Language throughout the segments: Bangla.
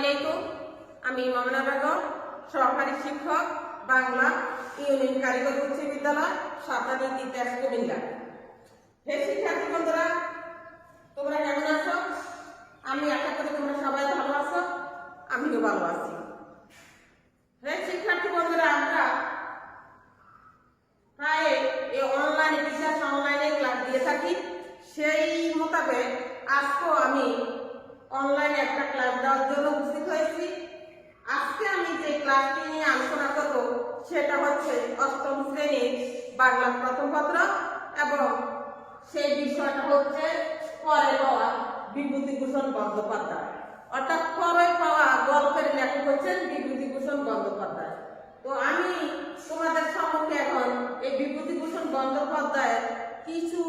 আলাইকুম। আমি মামুনা বেগম, সহকারী শিক্ষক, বাংলা ইউনিয়ন কারিগরি উচ্চ বিদ্যালয়, সাতারি ইতিহাস কুমিল্লা। হে শিক্ষার্থী বন্ধুরা, তোমরা কেমন আছো? আমি আশা করি তোমরা সবাই ভালো আছো, আমিও ভালো আছি। হে শিক্ষার্থী বন্ধুরা, আমরা প্রায় এই অনলাইনে ক্লাস দিয়ে থাকি। সেই মোতাবেক আজকেও আমি অনলাইনে একটা ক্লাস দেওয়ার জন্য উপস্থিত হয়েছি। আজকে আমি যে ক্লাসটি নিয়ে আলোচনা করব সেটা হচ্ছে অষ্টম শ্রেণীর বাংলা প্রথম পত্র, এবং সেই বিষয়টা হচ্ছে পরে পাওয়া বিভূতিভূষণ বন্দ্যোপাধ্যায়, অর্থাৎ পরে পাওয়া গল্পের লেখক হচ্ছেন বিভূতিভূষণ বন্দ্যোপাধ্যায়। তো আমি তোমাদের সম্মুখে এখন এই বিভূতিভূষণ বন্দ্যোপাধ্যায়ের কিছু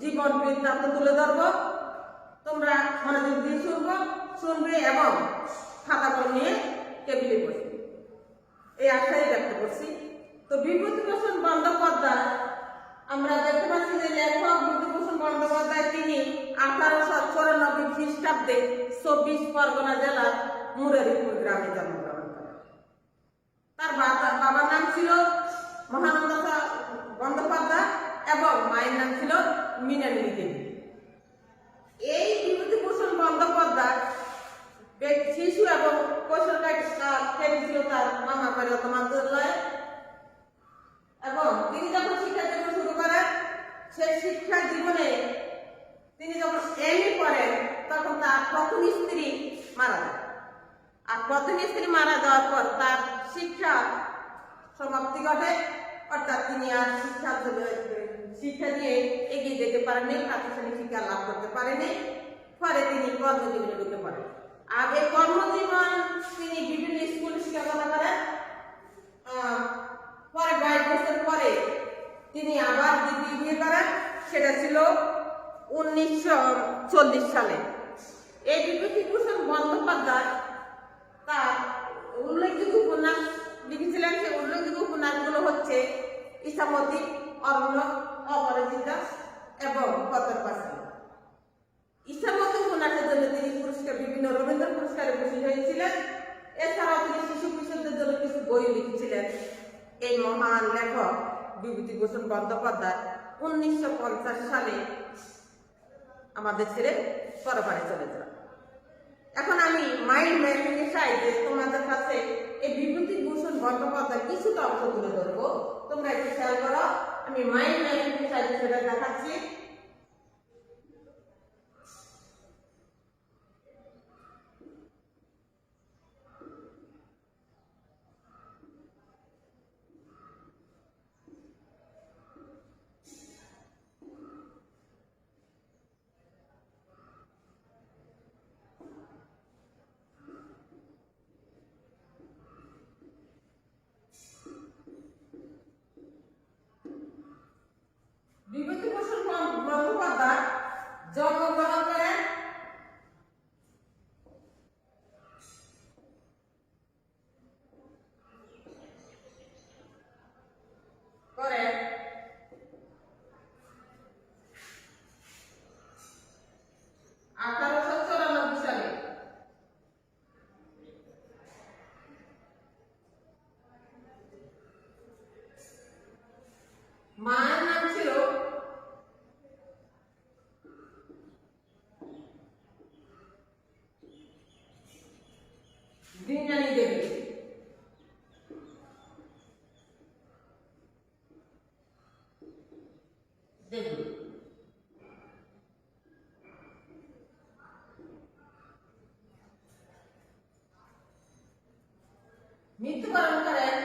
জীবন বৃত্তান্ত তুলে ধরবো। তোমরা মনোযোগ দিয়ে শুনবে এবং খাতা কলম নিয়ে টেবিলে বসবে, এই আশাই ব্যক্ত করছি। তো বিভূতিভূষণ বন্দ্যোপাধ্যায়, আমরা দেখতে পাচ্ছি যে লেখক বিভূতিভূষণ বন্দ্যোপাধ্যায় তিনি 1894 খ্রিস্টাব্দে 24 পরগনা জেলার মুরারিপুর গ্রামে জন্মগ্রহণ করেন। তার বাবার নাম ছিল মহানন্দ বন্দ্যোপাধ্যায় এবং মায়ের নাম ছিল মৃণালিনী দেবী। এই বিভূতিভূষণ বন্দ্যোপাধ্যায় শিশু এবং কৈশোরকাল কেটেছিল তার মামার বাড়ি অতমাঞ্জলায়, এবং তিনি যখন শিক্ষা জীবন শুরু করেন, সেই শিক্ষা জীবনে তিনি যখন এমএ পড়েন তখন তার প্রথম স্ত্রী মারা যায়। আর প্রথম স্ত্রী মারা যাওয়ার পর তার শিক্ষা সমাপ্তি ঘটে, অর্থাৎ তিনি আর শিক্ষা দিয়ে এগিয়ে যেতে পারেননি, প্রাতিষ্ঠানিক শিক্ষা লাভ করতে পারেনি। পরে তিনি কর্মজীবনে ঢুকে পড়েন। আর এই কর্মজীবন তিনি বিভিন্ন স্কুলে শিক্ষকতা করেন। পরে 22 বছর পরে তিনি আবার দ্বিতীয় বিয়ে করেন, সেটা ছিল 1940 সালে। এই বিভূতিভূষণ বন্দ্যোপাধ্যায় তার উল্লেখযোগ্য উপন্যাস লিখেছিলেন। সেই উল্লেখযোগ্য উপন্যাসগুলো হচ্ছে ইছামতি, অরণ্যক, অপরাজিতা এবং পথের পাঁচালী। ইছামতি উপন্যাসের জন্য তিনি বিভিন্ন রবীন্দ্র পুরস্কারে ভূষিত হয়েছিলেন। এছাড়াও তিনি শিশু কিশোরদের জন্য কিছু বই লিখেছিলেন। এই মহান লেখক বিভূতিভূষণ বন্দ্যোপাধ্যায় 1950 সালে আমাদের ছেড়ে পরপারে চলে যান। এখন আমি মাইন্ড ম্যাপিং এর সাহায্যে তোমাদের কাছে এই বিভূতিভূষণ বন্দ্যোপাধ্যায় কিছুটা অংশ তুলে ধরবো। তোমরা একটু খেয়াল করো, আমি মাইন্ড ম্যাপিং এর সাহায্যে সেটা দেখাচ্ছি। বিভূতিভূষণ বন্দ্যোপাধ্যায় জন্মগ্রহণ করেন সালে। মায়ের নাম ছিল মৃণালিনী দেবী। মৃত্যুবরণ করেন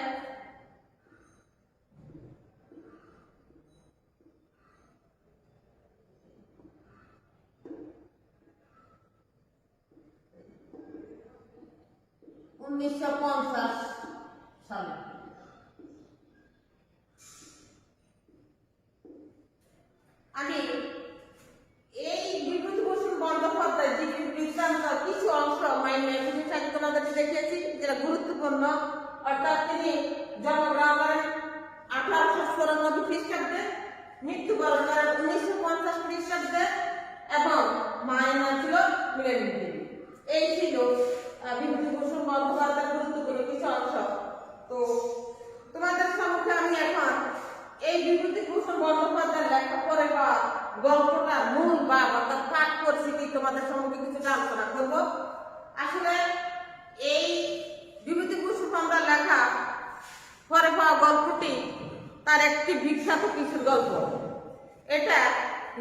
1950 সালে। আমি এই বিভূতিভূষণ বন্দ্যোপাধ্যায় জীবন বৃত্তান্ত কিছু অংশ মাইন্ড ম্যাপিং এর সাথে তোমাদেরকে দেখিয়েছি, যেটা গুরুত্বপূর্ণ। অর্থাৎ তিনি জন্মগ্রহণ করেন 1894 খ্রিস্টাব্দে, মৃত্যুবরণ করেন 1950 খ্রিস্টাব্দে, এবং মায়ের নাম ছিল মৃণালিনী দেবী। এই ছিল বিভূতিভূষণ বন্দ্যোপাধ্যায়ের গুরুত্বপূর্ণ কিছু অংশ। তো তোমাদের সম্মুখে আমি এখন এই বিভূতিভূষণ বন্দ্যোপাধ্যায়ের লেখা পড়ে বা গল্পটার মূল বা অর্থাৎ পাঠ পরিস্থিতি তোমাদের সম্মুখে কিছুটা আলোচনা করব। আসলে এই বিভূতিভূষণ বন্দ্যোপাধ্যায়ের লেখা পরে পাওয়া গল্পটি তার একটি বিখ্যাত কিশোর গল্প। এটা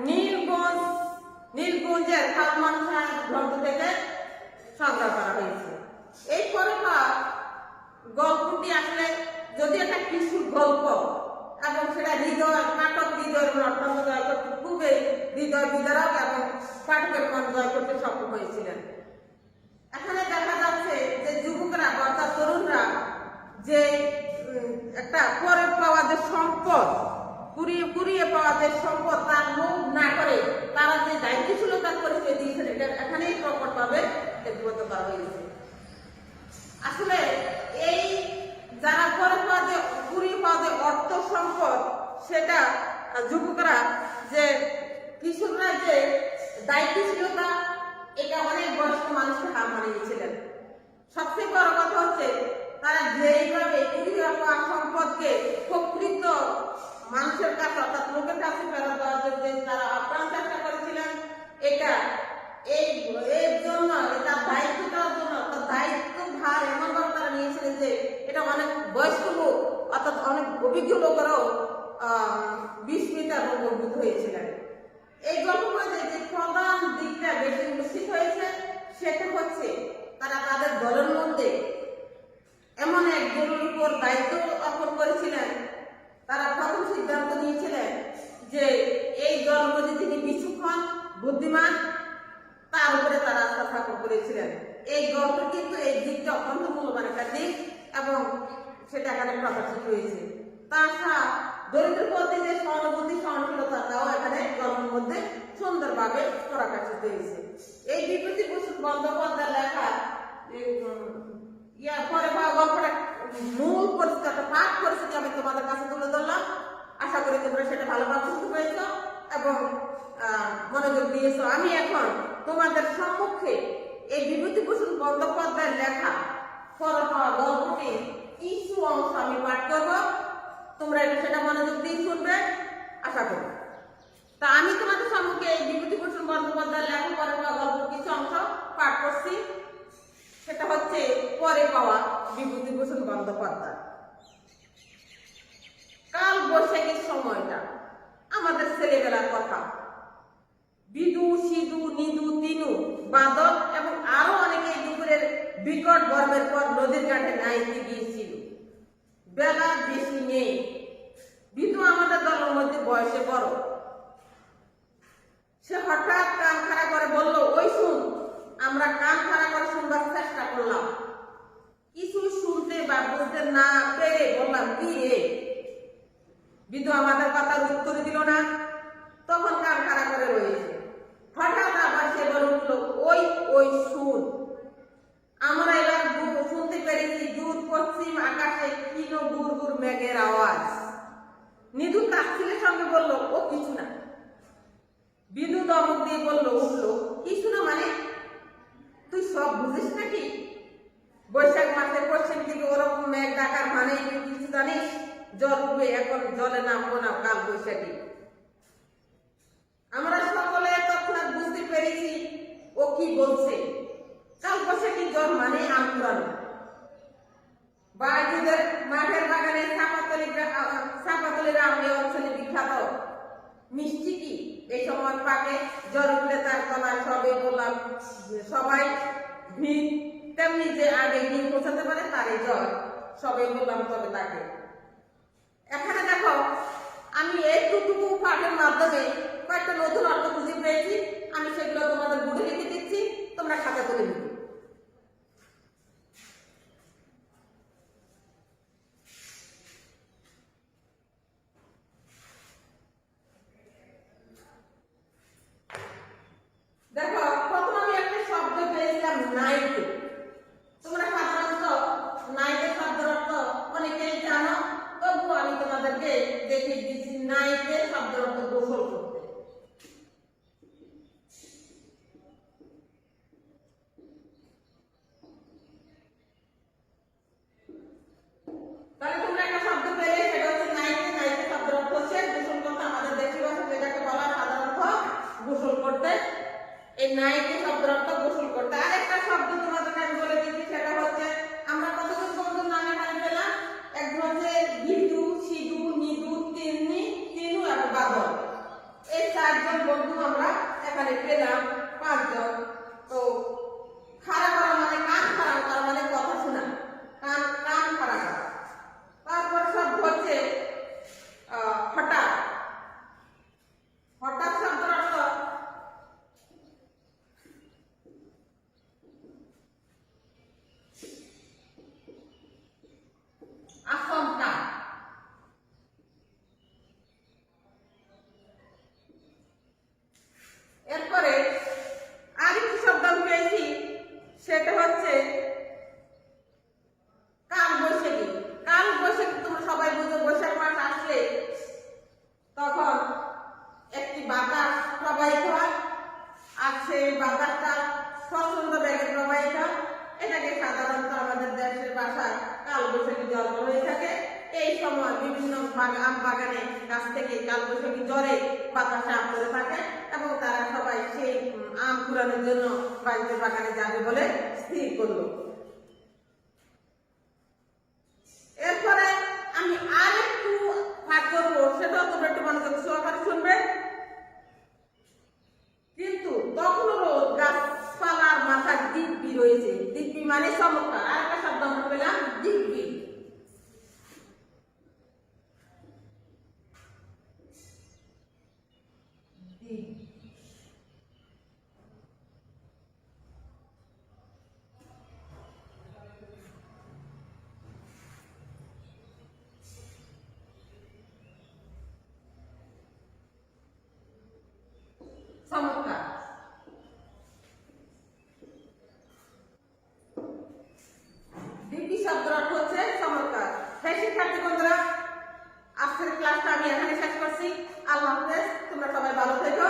নীলগঞ্জের খালমান সাহেব গ্রন্থ থেকে সংগ্রহ করা হয়েছে। এই পরে পাওয়া গল্পটি আসলে যদি একটা কিশোর গল্প এবং সেটা নাটক হৃদয়ের অত্যন্ত জয় করতে খুবই হৃদয় বিদারক এবং পাঠকের মন জয় করতে সক্ষম হয়েছিলেন। এখানে দেখা যাচ্ছে যে যুবকরা অর্থাৎ তরুণরা যে একটা পরে পাওয়া যে সম্পদ কুড়িয়ে পাওয়া যে সম্পদ তার মুখ না করে তারা যে দায়িত্বশীলতার পরিচয় দিয়েছেন এটা এখানেই প্রকটভাবে প্রতিফলিত করা হয়েছে। আসলে এই যারা পরে পাওয়া যে কুড়িয়ে পাওয়া যে অর্থ সম্পদ সেটা যুবকরা যে কিশোররা যে দায়িত্বশীলতা এটা অনেক বয়স্ক মানুষকে হার মানিয়েছিলেন। সবচেয়ে বড় কথা হচ্ছে তারা যেইভাবে কুড়িয়ে পাওয়া সম্পদকে প্রকৃত মানুষের কাছে অর্থাৎ লোকের কাছে ফেরত দেওয়ার জন্য তারা আপ্রাণ চেষ্টা করেছিলেন। এটা এর জন্য তার দায়িত্ব দেওয়ার জন্য তার দায়িত্ব ভার এমনভাবে তারা নিয়েছিলেন যে এটা অনেক বয়স্ক লোক অর্থাৎ অনেক অভিজ্ঞ লোকেরাও বিস্মিত এবং গর্বিত হয়েছিলেন। এই গল্পে যে প্রধান দিকটা বেশি উপস্থিত হয়েছে সেটা হচ্ছে তারা তাদের দলের মধ্যে এমন একজনের উপর দায়িত্ব অর্পণ করেছিলেন। তারা প্রথম সিদ্ধান্ত নিয়েছিলেন যে এই দল মধ্যে যিনি বিচক্ষণ বুদ্ধিমান তার উপরে তারা আস্থা স্থাপন করেছিলেন। এই গল্প কিন্তু এই দিকটা অত্যন্ত মূল্যবান একটা দিক এবং সেটা এখানে প্রকাশিত হয়েছে। তাছাড়া দরিদ্র প্রতি যে সহানুভূতি সহনশীলতা তাও এখানে গল্পের মধ্যে সুন্দরভাবে প্রকাশিত হয়েছে। এই বিভূতিভূষণ বন্দ্যোপাধ্যায়ের লেখা পরে পাওয়া গল্পটা মূল পরিস্থিতি পাঠ পরিস্থিতি আমি তোমাদের কাছে তুলে ধরলাম। আশা করি তোমরা সেটা ভালোভাবে বুঝতে পেরেছ এবং মনোযোগ দিয়েছ। আমি এখন তোমাদের সম্মুখে এই বিভূতিভূষণ বন্দ্যোপাধ্যায়ের লেখা পরে পাওয়া গল্পটি কিছু অংশ আমি পাঠ করব। তোমরা সেটা মনোযোগ দিয়ে শুনবে আশা করি। তা আমি তোমাদের সম্মুখে এই বিভূতিভূষণ বন্দ্যোপাধ্যায়ের লেখা পরে পাওয়া গল্প কিছু অংশ পাঠ করছি। সেটা হচ্ছে পরে পাওয়া বিভূতিভূষণ বন্দ্যোপাধ্যায়। কাল বৈশাখীর সময়টা আমাদের ছেলেবেলার কথা। বিদু সিধু নিদু তিনু বাদল এবং আরো অনেকে দুপুরের বিকট গরমের পর নদীর ঘাটে নাইতে গিয়েছিল। বেলা বেশি নেই। বিদু আমাদের দলের মধ্যে বয়সে বড়। সে হঠাৎ কান খাড়া করে বলল, ওই শুন। আমরা কান খাড়া করে শুনবার চেষ্টা করলাম। কিছু শুনতে বা বুঝতে না পেরে বললাম, কি রে? বিদু আমাদের কথার উত্তর দিল না। তখন কান খাড়া করে রয়েছে। হঠাৎ আবার সে বলে উঠল, ওই শুন। আমরা এবার শুনতে পেরেছি দূর পশ্চিম আকাশে ক্ষীণ গুড়গুড় মেঘের আওয়াজ। নিধু তাচ্ছিলের সঙ্গে বলল, ও কিছু না। বিদু দমক দিয়ে উঠল, কিছু না মানে? তুই সব বুঝিস নাকি? বৈশাখ মাসের পশ্চিম দিকে ওরকম মেঘ ডাকার মানে তুই কিছু জানিস? জল উঠবে, এখন জলে নামবো না কাল বৈশাখী। আমরা সকলে তৎক্ষণাৎ বুঝতে পেরেছি ও কি বলছে। কাল বৈশাখী জল মানে আন্দোলন। বাড়িদের মাঠের বাগানে চাপাতলির আমলি অঞ্চলে বিখ্যাত মিষ্টি কি এই সময় পাকে জ্বর উঠলে তার তলায় সবাই ভিড় তেমনি যে আগে গিয়ে পৌঁছাতে পারে তারই জ্বর সবাই বললাম তবে তাকে। এখানে দেখো আমি এইটুকু পাঠের মাধ্যমে কয়েকটা নতুন অর্থ খুঁজে পেয়েছি। আমি সেগুলো তোমাদের বুঝে লিখে দিচ্ছি, তোমরা খাতা তুলে নিবে। দেখো প্রথম আমি একটা শব্দ পেয়েছিলাম নাইকে। তোমরা সাধারণত নাইকের শব্দের অর্থ অনেকেই জানো, তবুও আমি তোমাদেরকে দেখিয়ে দিচ্ছি। নাইকের শব্দের অর্থ গোসল করতে। নাইতে শব্দের অর্থ গোসল করতে। আরেকটা শব্দ তোমাদেরকে আমি বলে দিচ্ছি, সেটা হচ্ছে আমরা কতজন বন্ধু নামে পানি পেলাম। একজন হচ্ছে গিদু, সিধু, নিদু, তিন্নি, তিনু এবং বাদল। এই 4 জন বন্ধু আমরা এখানে পেলাম, 5 জন। তো খাড়া করা মানে কান খাড়া করা মানে কথা শোনা, কান কান খাড়া করা। তারপর শব্দ হচ্ছে হঠাৎ। হঠাৎ শব্দের অর্থ আচমকা। এরপরে আরেকটি শব্দ আমি পেয়েছি, সেটা হচ্ছে কাল বৈশাখী। কাল বৈশাখী তোমরা সবাই বুঝো, বৈশাখ মাস আসলে তখন একটি বাতাস প্রবাহিত হয়, আর সেই বাতাসটা প্রচন্ড বেগে প্রবাহিত হয়। এটাকে সাধারণত আমাদের দেশের ভাষায় কাল বৈশাখী ঝড় হয়ে থাকে। এই সময় বিভিন্ন আম বাগানে গাছ থেকে কাল বৈশাখী ঝড়ে বাতাসে আম করে থাকে এবং তারা সবাই সেই আম কুড়ানোর জন্য বাড়িতে বাগানে যাবে বলে স্থির করলো। এরপরে আমি আরেকটু পাঠ করবো, সেটাও তোমরা একটু মনোযোগ সহকারে শুনবে। কিন্তু তখনও রোদ গাছপালার মাথায় দিব্যি রয়েছে। দিব্যি মানে চমৎকার। আরেকটা শব্দ আমরা পেলাম, দিব্যি। চমৎকার। দিব্যি শব্দের অর্থ হচ্ছে চমৎকার। সেই শিক্ষার্থী বন্ধুরা, আজকের ক্লাসটা আমি এখানে শেষ করছি। আল্লাহ হাফেজ, তোমরা সবাই ভালো থেকো।